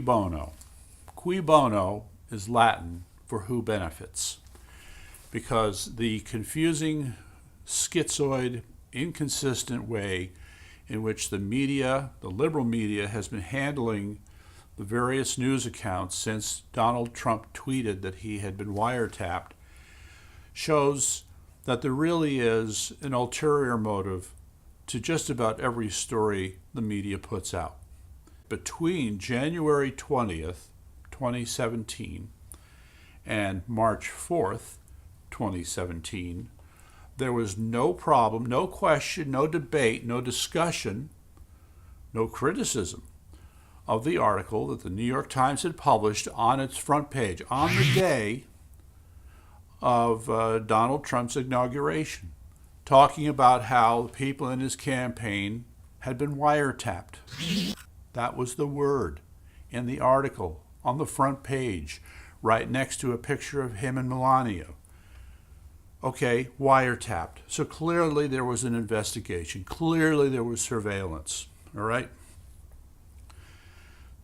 bono. Cui bono is Latin for who benefits, because the confusing, schizoid, inconsistent way in which the media, the liberal media, has been handling the various news accounts since Donald Trump tweeted that he had been wiretapped shows that there really is an ulterior motive to just about every story the media puts out. Between January 20th, 2017 and March 4th, 2017, there was no problem, no question, no debate, no discussion, no criticism of the article that the New York Times had published on its front page on the day of Donald Trump's inauguration, talking about how the people in his campaign had been wiretapped. That was the word in the article on the front page, right next to a picture of him and Melania. Okay, wiretapped. So clearly there was an investigation. Clearly there was surveillance, all right?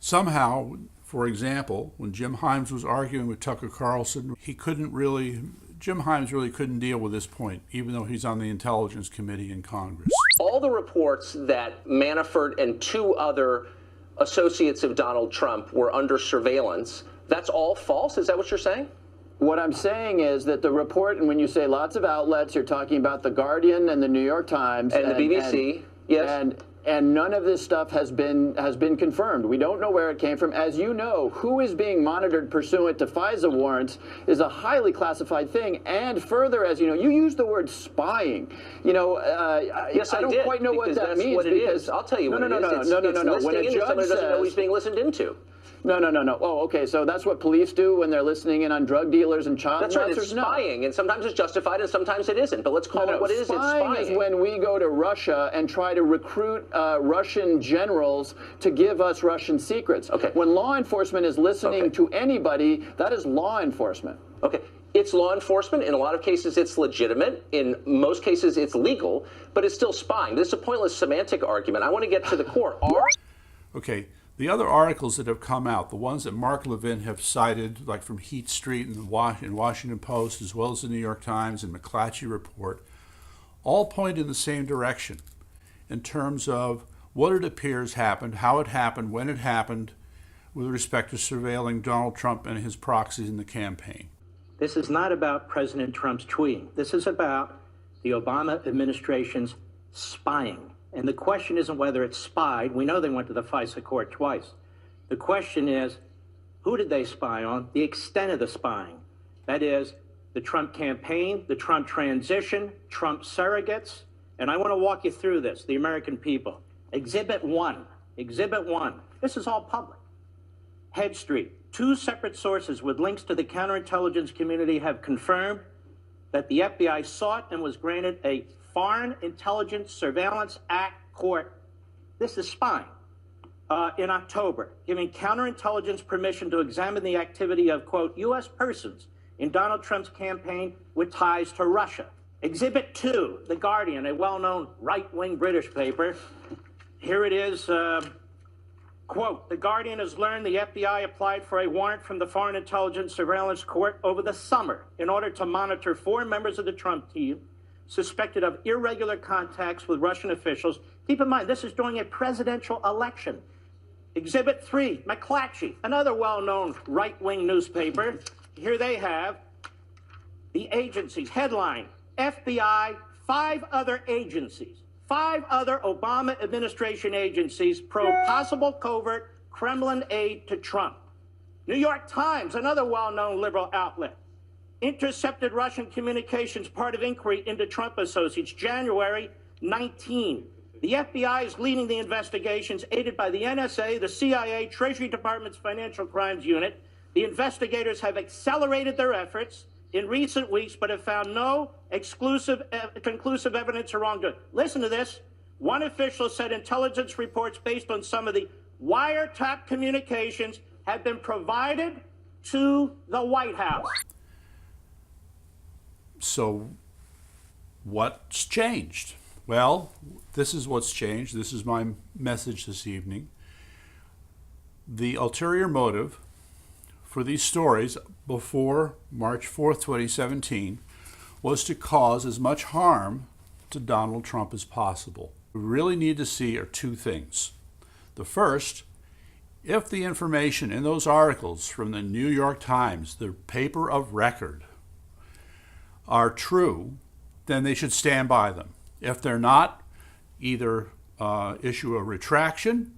Somehow, for example, when Jim Himes was arguing with Tucker Carlson, Jim Himes really couldn't deal with this point, even though he's on the Intelligence Committee in Congress. All the reports that Manafort and two other associates of Donald Trump were under surveillance, that's all false? Is that what you're saying? What I'm saying is that the report, and when you say lots of outlets, you're talking about the Guardian and the New York Times and the BBC, yes, and none of this stuff has been confirmed. We don't know where it came from. As you know, who is being monitored pursuant to FISA warrants is a highly classified thing. And further, as you know, you use the word spying. You know, yes, I don't quite know what that means. What it is. I'll tell you what it is. No. When a judge doesn't know he's being listened into. No. Oh, okay. So that's what police do when they're listening in on drug dealers and child molesters? That's right. It's spying, and sometimes it's justified, and sometimes it isn't. But let's call it what it is. It's spying. Spying is when we go to Russia and try to recruit Russian generals to give us Russian secrets. Okay. When law enforcement is listening to anybody, that is law enforcement. Okay. It's law enforcement. In a lot of cases, it's legitimate. In most cases, it's legal, but it's still spying. This is a pointless semantic argument. I want to get to the core. Okay. The other articles that have come out, the ones that Mark Levin have cited, like from Heat Street and the Washington Post, as well as the New York Times and McClatchy report, all point in the same direction in terms of what it appears happened, how it happened, when it happened, with respect to surveilling Donald Trump and his proxies in the campaign. This is not about President Trump's tweeting. This is about the Obama administration's spying. And the question isn't whether it's spied. We know they went to the FISA court twice. The question is, who did they spy on? The extent of the spying. That is, the Trump campaign, the Trump transition, Trump surrogates. And I want to walk you through this, the American people. Exhibit 1. This is all public. Head Street. 2 separate sources with links to the counterintelligence community have confirmed that the FBI sought and was granted a Foreign Intelligence Surveillance Act court. This is spying. In October, giving counterintelligence permission to examine the activity of, quote, U.S. persons in Donald Trump's campaign with ties to Russia. Exhibit 2, The Guardian, a well-known right-wing British paper. Here it is, quote, The Guardian has learned the FBI applied for a warrant from the Foreign Intelligence Surveillance Court over the summer in order to monitor 4 members of the Trump team suspected of irregular contacts with Russian officials. Keep in mind, this is during a presidential election. Exhibit 3, McClatchy, another well-known right-wing newspaper. Here they have the agencies. Headline, FBI, 5 other agencies, 5 other Obama administration agencies probe possible covert Kremlin aid to Trump. New York Times, another well-known liberal outlet. Intercepted Russian communications, part of inquiry into Trump associates, January 19. The FBI is leading the investigations, aided by the NSA, the CIA, Treasury Department's Financial Crimes Unit. The investigators have accelerated their efforts in recent weeks, but have found no conclusive evidence of wrongdoing. Listen to this. One official said intelligence reports based on some of the wiretap communications have been provided to the White House. So what's changed? Well, this is what's changed. This is my message this evening. The ulterior motive for these stories before March 4th, 2017, was to cause as much harm to Donald Trump as possible. What we really need to see are two things. The first, if the information in those articles from the New York Times, the paper of record, are true, then they should stand by them. If they're not, either issue a retraction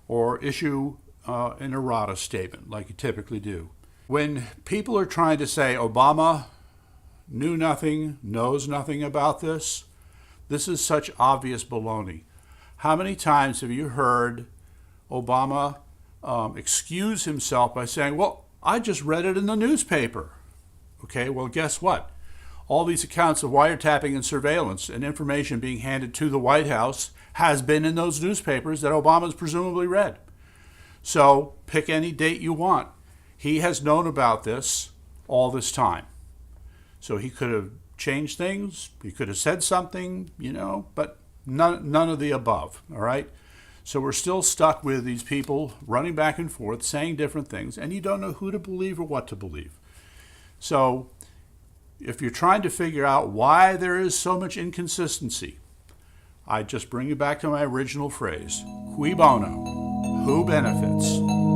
or issue an errata statement like you typically do. When people are trying to say Obama knew nothing, knows nothing about this, this is such obvious baloney. How many times have you heard Obama excuse himself by saying, well, I just read it in the newspaper? Okay, well, guess what? All these accounts of wiretapping and surveillance and information being handed to the White House has been in those newspapers that Obama's presumably read. So pick any date you want. He has known about this all this time. So he could have changed things, he could have said something, but none of the above, all right? So we're still stuck with these people running back and forth, saying different things, and you don't know who to believe or what to believe. So if you're trying to figure out why there is so much inconsistency, I just bring you back to my original phrase, cui bono, who benefits?